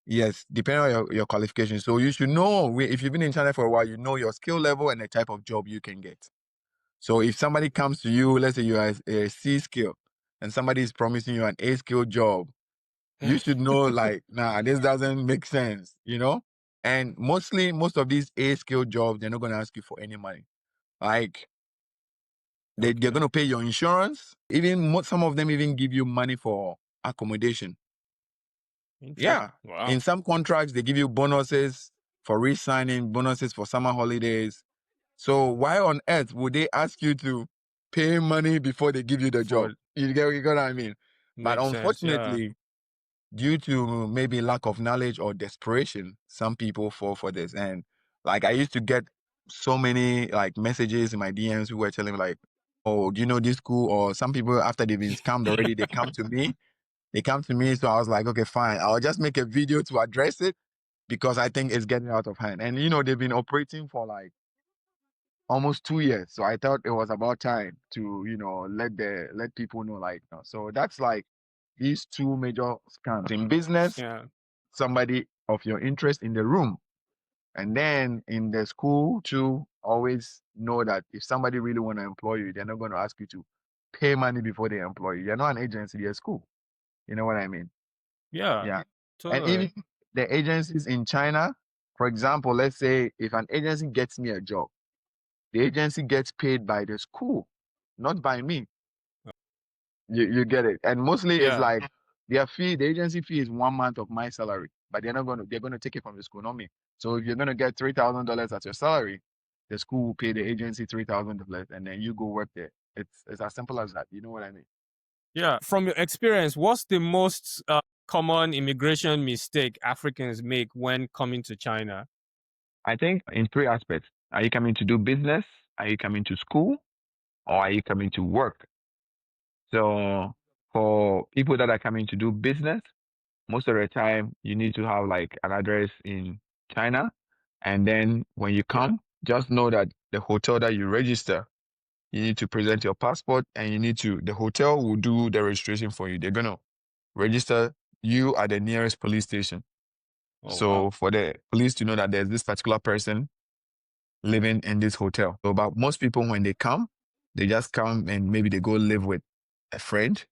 yes, depending on your qualification. So you should know, if you've been in China for a while, you know your skill level and the type of job you can get. So if somebody comes to you, let's say you are a C skill and somebody is promising you an A skill job, you should know like, nah, this doesn't make sense. And most of these A skill jobs, they're not going to ask you for any money. Like, they're Okay. going to pay your insurance. Even some of them even give you money for accommodation. Yeah. Wow. In some contracts, they give you bonuses for re-signing, bonuses for summer holidays. So why on earth would they ask you to pay money before they give you the job? For You get what I mean? But makes sense. Yeah. unfortunately, due to maybe lack of knowledge or desperation, some people fall for this. And like I used to get so many like messages in my DMs who were telling me like, "Oh, do you know this school?" Or some people after they've been scammed already, they come to me. They come to me, so I was like, "Okay, fine. I'll just make a video to address it because I think it's getting out of hand." And they've been operating for like almost 2 years, so I thought it was about time to let people know like. So that's like these two major scams in business: Yeah. somebody of your interest in the room. And then in the school too, always know that if somebody really want to employ you, they're not going to ask you to pay money before they employ you. You're not an agency, you're a school. You know what I mean? Yeah. Yeah. And Totally. even the agencies in China, for example, let's say if an agency gets me a job, the agency gets paid by the school, not by me. You get it. And mostly it's Yeah. like the agency fee is 1 month of my salary, but they're gonna take it from the school, not me. So if you're gonna get $3,000 as your salary, the school will pay the agency $3,000 and then you go work there. It's as simple as that. You know what I mean? Yeah. From your experience, what's the most common immigration mistake Africans make when coming to China? I think in three aspects. Are you coming to do business? Are you coming to school? Or are you coming to work? So for people that are coming to do business, most of the time you need to have like an address in China. And then when you Yeah. come, just know that the hotel that you register, you need to present your passport and the hotel will do the registration for you. They're going to register you at the nearest police station. Oh So wow. for the police to know that there's this particular person living in this hotel. So, but most people, when they come, they just come and maybe they go live with a friend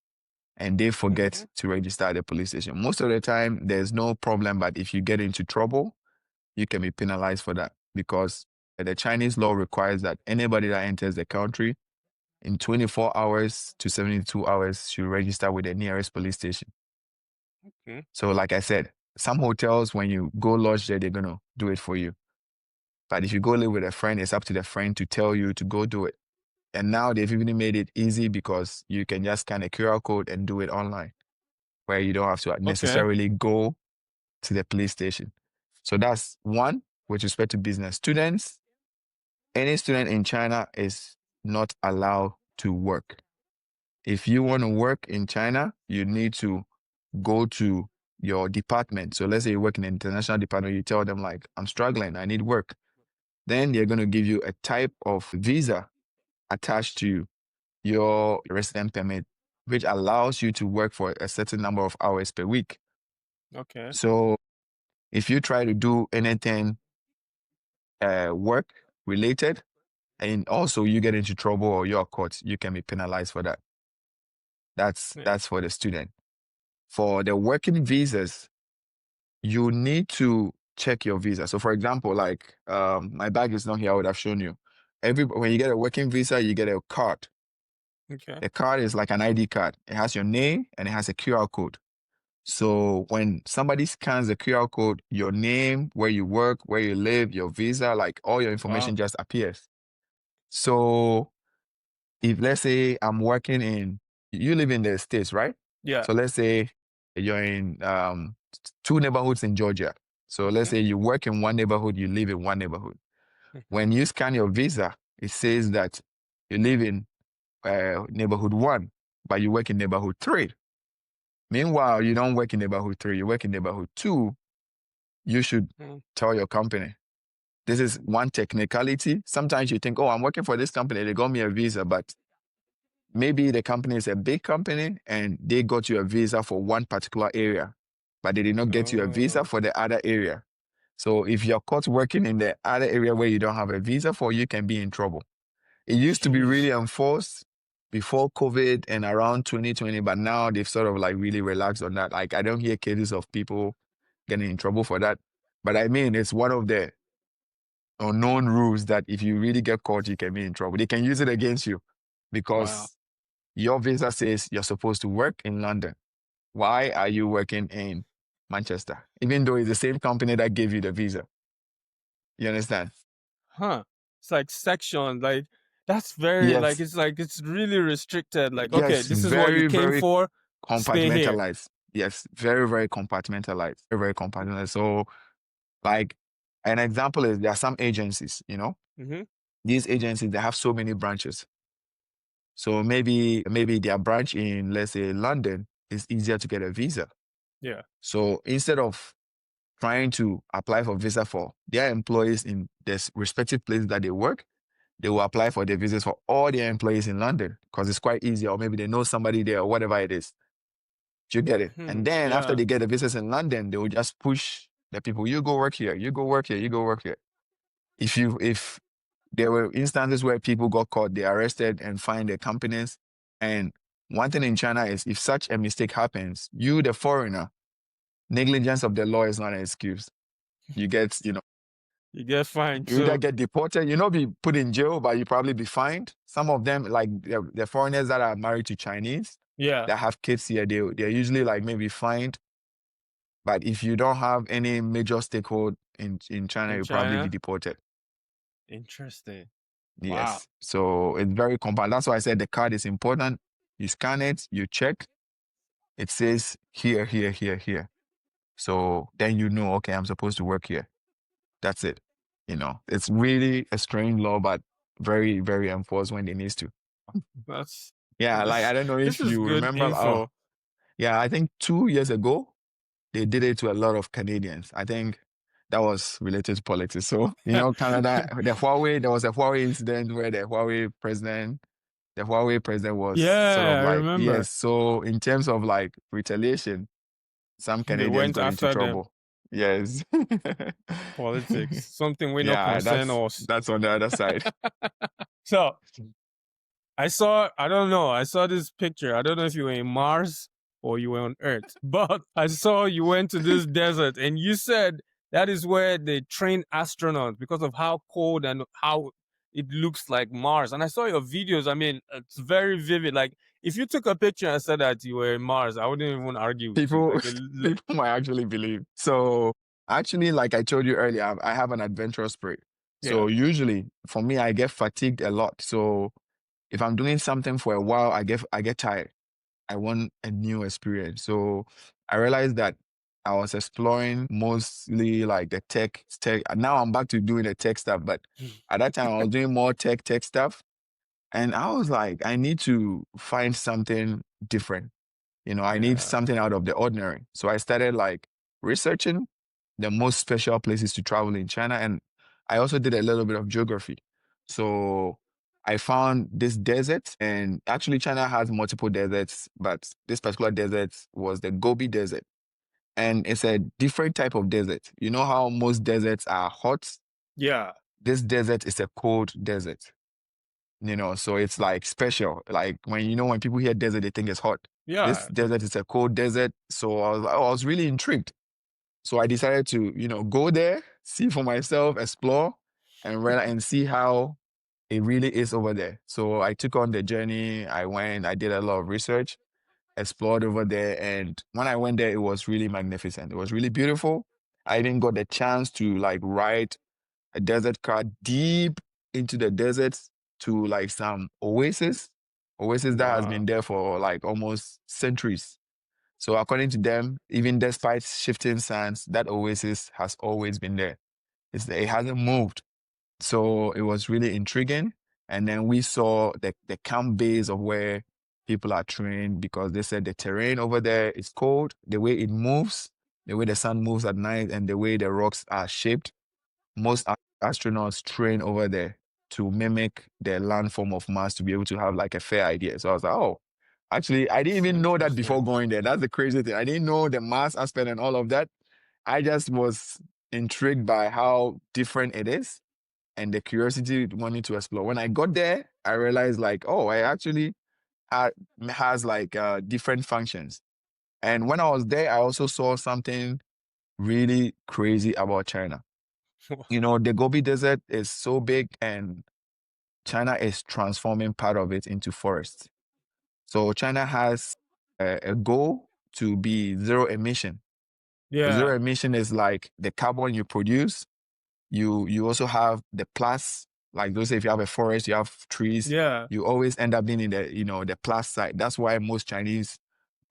and they forget to register at the police station. Most of the time, there's no problem, but if you get into trouble, you can be penalized for that because the Chinese law requires that anybody that enters the country in 24 hours to 72 hours should register with the nearest police station. Okay. So, like I said, some hotels, when you go lodge there, they're going to do it for you. But if you go live with a friend, it's up to the friend to tell you to go do it. And now they've even made it easy because you can just scan a QR code and do it online, where you don't have to Okay. necessarily go to the police station. So that's one with respect to business. Students, any student in China is not allowed to work. If you want to work in China, you need to go to your department. So let's say you work in an international department, you tell them like, I'm struggling, I need work. Then they're going to give you a type of visa attached to your resident permit, which allows you to work for a certain number of hours per week. Okay. So if you try to do anything work related, and also you get into trouble or you're caught, you can be penalized for that. Yeah. That's for the student. For the working visas, you need to check your visa. So for example, like my bag is not here, I would have shown you. When you get a working visa, you get a card. Okay. The card is like an ID card. It has your name and it has a QR code. So when somebody scans the QR code, your name, where you work, where you live, your visa, like all your information Wow. just appears. So if let's say I'm working you live in the States, right? Yeah. So let's say you're in two neighborhoods in Georgia. So let's say you work in one neighborhood, you live in one neighborhood. When you scan your visa, it says that you live in neighborhood 1, but you work in neighborhood 3. Meanwhile, you don't work in neighborhood 3, you work in neighborhood 2. You should tell your company. This is one technicality. Sometimes you think, oh, I'm working for this company, they got me a visa, but maybe the company is a big company and they got you a visa for one particular area, but they did not get you a visa for the other area. So if you're caught working in the other area where you don't have a visa for, you can be in trouble. It used to be really enforced before COVID and around 2020, but now they've sort of like really relaxed on that. Like I don't hear cases of people getting in trouble for that. But I mean, it's one of the unknown rules that if you really get caught, you can be in trouble. They can use it against you because your visa says you're supposed to work in London. Why are you working in Manchester? Even though it's the same company that gave you the visa. You understand? Huh. It's like section, like that's very Yes. it's really restricted. Like, okay, Yes, this is what you very, came very for, stay here. compartmentalized. Yes, very, very compartmentalized. Very, very compartmentalized. So, like, an example is there are some agencies, Mm-hmm. these agencies, they have so many branches. So maybe their branch in, let's say, London is easier to get a visa. Yeah. So instead of trying to apply for visa for their employees in this respective place that they work, they will apply for the visas for all their employees in London because it's quite easy, or maybe they know somebody there or whatever it is. Do you get it? And then after Yeah. they get the visas in London, they will just push the people, you go work here, you go work here, you go work here. If there were instances where people got caught, they arrested and fined their companies. And one thing in China is if such a mistake happens, you, the foreigner, negligence of the law is not an excuse. You get, You get fined you either too. get deported, you not be put in jail, but you probably be fined. Some of them, like the foreigners that are married to Chinese, Yeah. that have kids here, they're usually like maybe fined. But if you don't have any major stakehold in China, In you'll probably be China. deported. Interesting. Wow. Yes. So it's very compact. That's why I said the card is important. You scan it, you check. It says here, here, here, here. So then you know, okay, I'm supposed to work here. That's it. It's really a strange law, but very, very enforced when it needs to. That's Yeah, like this, I don't know this if is you good remember. Oh, info. yeah, I think 2 years ago they did it to a lot of Canadians. I think that was related to politics. So Canada, there was a Huawei incident where the Huawei president was sort Yeah, of I like, remember. yes. So in terms of like retaliation, some They Canadians went got into after them. trouble. Yes. Politics. Something we not Yeah, concern us. that's on the other side. So I don't know, I saw this picture. I don't know if you were in Mars or you were on Earth, but I saw you went to this desert and you said that is where they train astronauts because of how cold and how it looks like Mars. And I saw your videos. I mean, it's very vivid. Like if you took a picture and said that you were in Mars, I wouldn't even argue with you. People, Like, people might actually believe. So actually, like I told you earlier, I have an adventurous spirit. yeah. So usually for me, I get fatigued a lot. So if I'm doing something for a while, I get tired. I want a new experience. So I realized that I was exploring mostly like the tech. Now I'm back to doing the tech stuff, but at that time I was doing more tech stuff. And I was like, I need to find something different. I need Yeah. something out of the ordinary. So I started like researching the most special places to travel in China. And I also did a little bit of geography. So I found this desert, and actually China has multiple deserts, but this particular desert was the Gobi Desert. And it's a different type of desert. You know how most deserts are hot? Yeah. This desert is a cold desert. So it's like special. Like when people hear desert, they think it's hot. This Yeah. desert is a cold desert. So I was really intrigued. So I decided to, go there, see for myself, explore, and see how it really is over there. So I took on the journey. I went, I did a lot of research, explored over there. And when I went there, it was really magnificent. It was really beautiful. I even got the chance to like ride a desert car deep into the desert to like some oasis that has been Wow. there for like almost centuries. So according to them, even despite shifting sands, that oasis has always been there. It hasn't moved. So it was really intriguing. And then we saw the camp base of where people are trained, because they said the terrain over there is cold, the way it moves, the way the sun moves at night, and the way the rocks are shaped. Most astronauts train over there to mimic the landform of Mars to be able to have like a fair idea. So I was like, oh, actually, I didn't It's even know that before interesting. going there. That's the crazy thing. I didn't know the Mars aspect and all of that. I just was intrigued by how different it is and the curiosity wanting to explore. When I got there, I realized like, oh, I actually has like different functions. And when I was there, I also saw something really crazy about China. The Gobi Desert is so big, and China is transforming part of it into forest. So China has a goal to be zero emission. Yeah. Zero emission is like the carbon you produce. You also have the plus, like those if you have a forest, you have trees, Yeah. you always end up being in the plus side. That's why most Chinese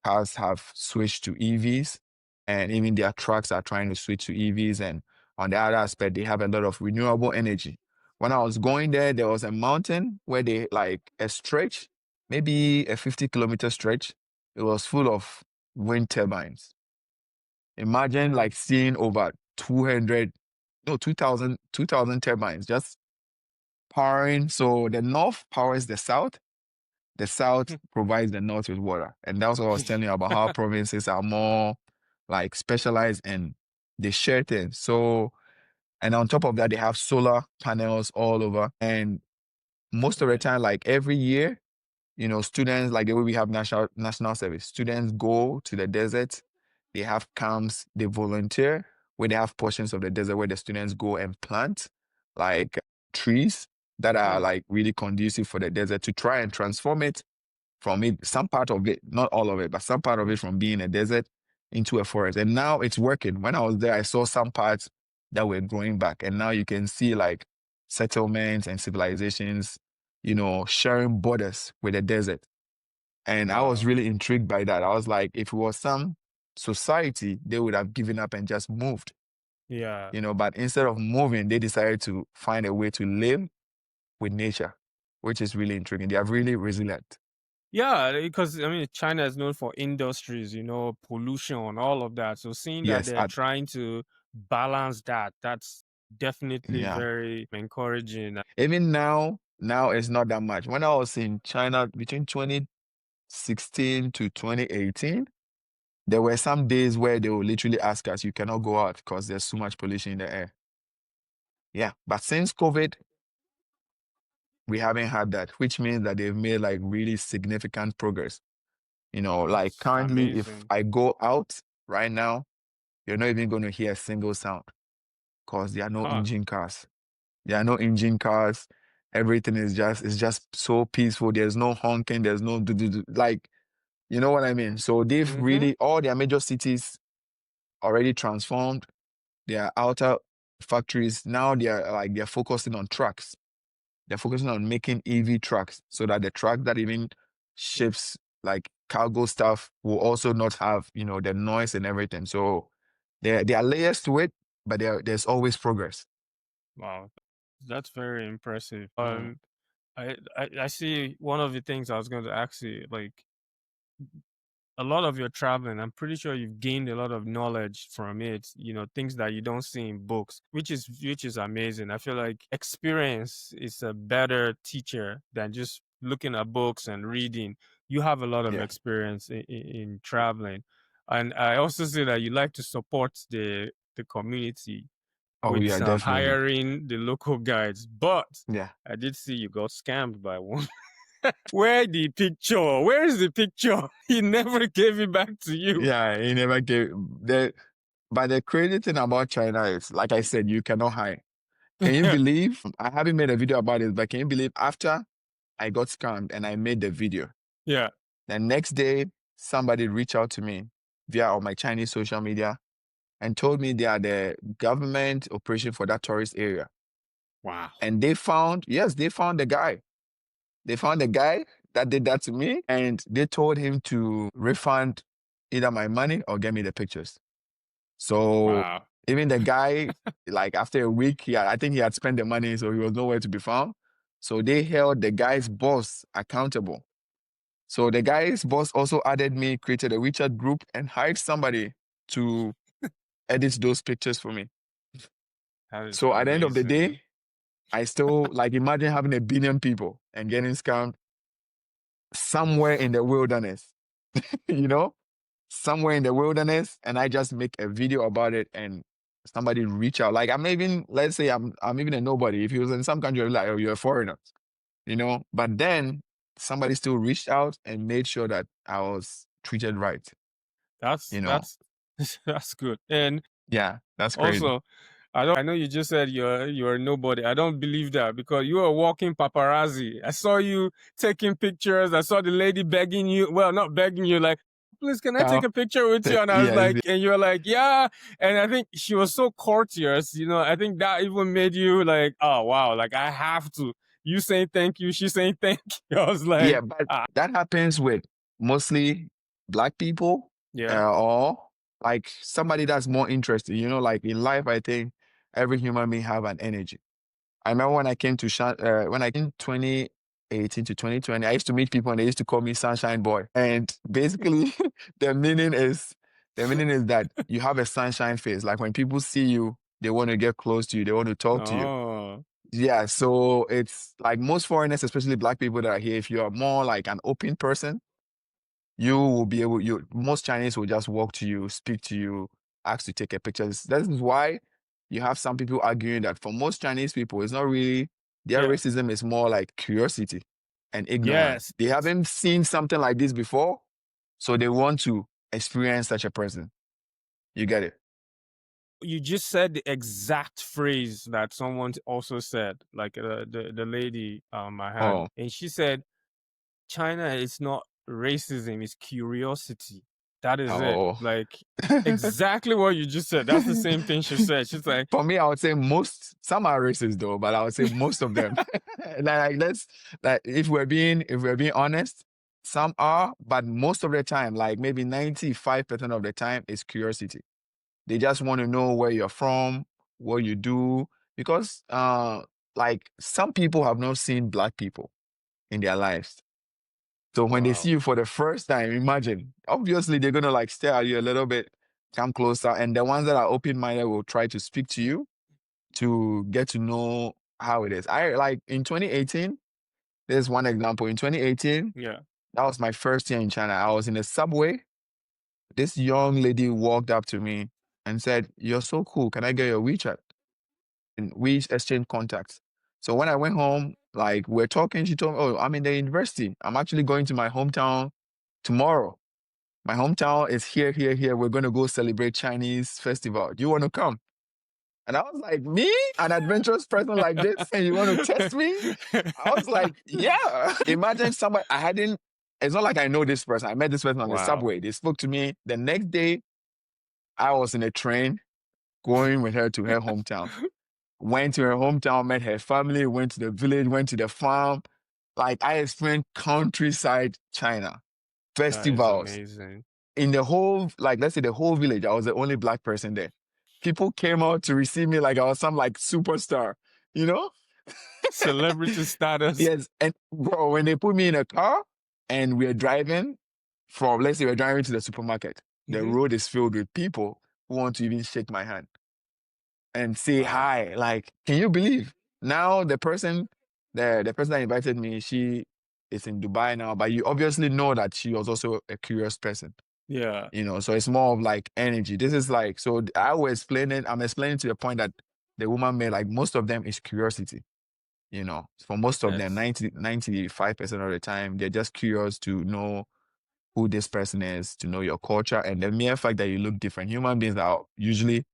cars have switched to EVs, and even their trucks are trying to switch to EVs. And on the other aspect, they have a lot of renewable energy. When I was going there was a mountain where they like a stretch, maybe a 50-kilometer stretch. It was full of wind turbines. Imagine Mm. like seeing over 200, no, 2,000 turbines just powering. So the north powers the south provides the north with water. And that's what I was telling you about how provinces are more like specialized and they share things. So, and on top of that, they have solar panels all over. And most of the Right. time, like every year, students, like the way we have national service, students go to the desert, they have camps, they volunteer, where they have portions of the desert where the students go and plant like trees that are Hmm. like really conducive for the desert to try and transform it from it, some part of it, not all of it, but some part of it from being a desert into a forest. And now it's working. When I was there, I saw some parts that were growing back. And now you can see like settlements and civilizations, sharing borders with the desert. And I was Wow. really intrigued by that. I was like, if it was some society, they would have given up and just moved, Yeah. but instead of moving, they decided to find a way to live with nature, which is really intriguing. They are really resilient. Yeah, because I mean, China is known for industries, pollution, all of that. So seeing that Yes, they're trying to balance that, that's definitely yeah. very encouraging. Even now it's not that much. When I was in China between 2016 to 2018, there were some days where they would literally ask us, you cannot go out because there's so much pollution in the air. Yeah. But since COVID, we haven't had that, which means that they've made like really significant progress. Like That's currently, if amazing. I go out right now, you're not even going to hear a single sound because there are no Huh. engine cars. There are no engine cars. Everything is just so peaceful. There's no honking. There's no like, you know what I mean? So they've Mm-hmm. really all their major cities already transformed. Their outer factories now they're focusing on trucks. They're focusing on making EV trucks so that the truck that even ships like cargo stuff will also not have the noise and everything. So there are layers to it, but there's always progress. Wow. That's very impressive. Mm. I see one of the things I was going to ask you, like a lot of your traveling, I'm pretty sure you've gained a lot of knowledge from it, things that you don't see in books, which is amazing. I feel like experience is a better teacher than just looking at books and reading. You have a lot of Yeah. experience in traveling. And I also see that you like to support the community Oh with yeah, definitely. hiring the local guides. But Yeah. I did see you got scammed by one. Where the picture? Where is the picture? He never gave it back to you. Yeah, he never gave the but the crazy thing about China is, like I said, you cannot hide. Can you believe? I haven't made a video about it, but can you believe after I got scammed and I made the video, Yeah. the next day somebody reached out to me via all my Chinese social media and told me they are the government operation for that tourist area. Wow. And they found the guy. They found the guy that did that to me, and they told him to refund either my money or get me the pictures. So Wow. even the guy, like after a week, I think he had spent the money, so he was nowhere to be found. So they held the guy's boss accountable. So the guy's boss also added me, created a WeChat group, and hired somebody to edit those pictures for me. That is So at the end of the amazing. day, I still like imagine having 1 billion people and getting scammed somewhere in the wilderness, you know, somewhere in the wilderness, and I just make a video about it and somebody reach out. Like I'm even, let's say I'm even a nobody. If he was in some country, I'd be like, oh, you're a foreigner, But then somebody still reached out and made sure that I was treated right, That's you know. that's that's good. And Yeah, that's crazy. also, I know you just said you're nobody. I don't believe that because you are walking paparazzi. I saw you taking pictures. I saw the lady begging you. Well, not begging you, like, please, can I take Now, a picture with you? And I was yes, like, and you're like, yeah. And I think she was so courteous. I think that even made you like, oh wow, like I have to. You saying thank you, she saying thank you. I was yeah, like, but ah, that happens with mostly black people, yeah, or like somebody that's more interested. Like in life, I think every human being have an energy. I remember when I came to 2018 to 2020, I used to meet people and they used to call me Sunshine Boy. And basically, the meaning is that you have a sunshine face. Like when people see you, they want to get close to you, they want to talk to you. oh, Yeah, so it's like most foreigners, especially black people that are here, if you are more like an open person, you will be able, most Chinese will just walk to you, speak to you, ask to take a picture. This is why you have some people arguing that for most Chinese people, it's not really, their yeah, racism is more like curiosity and ignorance. yes. They haven't seen something like this before, so they want to experience such a person. You get it? You just said the exact phrase that someone also said, like the lady I had, Oh, and she said, "China is not racism; it's curiosity." That is it. oh. Like exactly what you just said. That's the same thing she said. She's like, For me, I would say some are racist though, but I would say most of them. Like if we're being honest, some are, but most of the time, like maybe 95% of the time is curiosity. They just want to know where you're from, what you do, because like some people have not seen black people in their lives. So when they see "Wow, you for the first time, imagine, obviously they're gonna like stare at you a little bit, come closer, and the ones that are open-minded will try to speak to you to get to know how it is. I like in 2018, there's one example. In 2018, yeah, that was my first year in China. I was in the subway. This young lady walked up to me and said, "You're so cool. Can I get your WeChat?" And we exchanged contacts. So when I went home, like we're talking, she told me, "Oh, I'm in the university. I'm actually going to my hometown tomorrow. My hometown is here, here, here. We're going to go celebrate Chinese festival. Do you want to come?" And I was like, me, an adventurous person like this, and you want to test me? I was like, yeah. Imagine somebody it's not like I know this person. I met this person on the wow." subway. They spoke to me. The next day, I was in a train going with her to her hometown. Went to her hometown, met her family, went to the village, went to the farm. Like I experienced countryside China, That is festivals. amazing. In the whole, like let's say the whole village, I was the only black person there. People came out to receive me like I was some like superstar, you know? Celebrity status. Yes, and bro, when they put me in a car and we're driving from, let's say we're driving to the supermarket, the road is filled with people who want to even shake my hand and say Wow. hi. Like, can you believe? Now the person that invited me, she is in Dubai now, but you obviously know that she was also a curious person. Yeah. So it's more of like energy. This is like, so I will explain it. I'm explaining to the point that the woman made, like most of them is curiosity. For most of them, Yes. 95% of the time, they're just curious to know who this person is, to know your culture, and the mere fact that you look different. Human beings are usually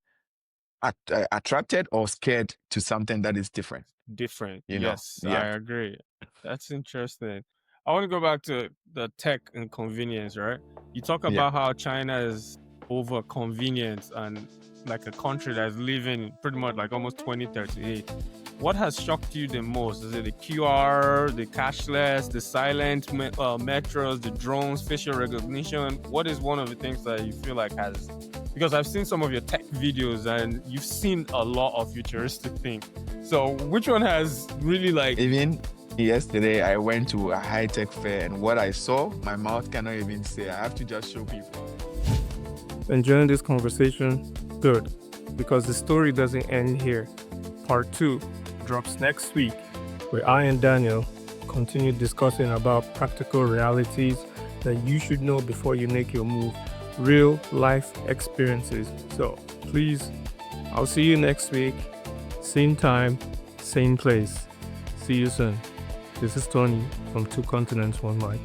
attracted or scared to something that is different. Different. You know, Yes, I yeah, agree. That's interesting. I want to go back to the tech and convenience, right? You talk yeah. about how China is over convenience and like a country that's living pretty much like almost 2038. What has shocked you the most? Is it the QR, the cashless, the silent metros, the drones, facial recognition? What is one of the things that you feel like has, because I've seen some of your tech videos and you've seen a lot of futuristic things. So which one has really like... Even yesterday, I went to a high-tech fair, and what I saw, my mouth cannot even say. I have to just show people. Enjoying this conversation? Good, because the story doesn't end here. Part 2 drops next week, where I and Daniel continue discussing about practical realities that you should know before you make your move, real life experiences. So please, I'll see you next week, same time, same place. See you soon. This is Tony from Two Continents, One Mic.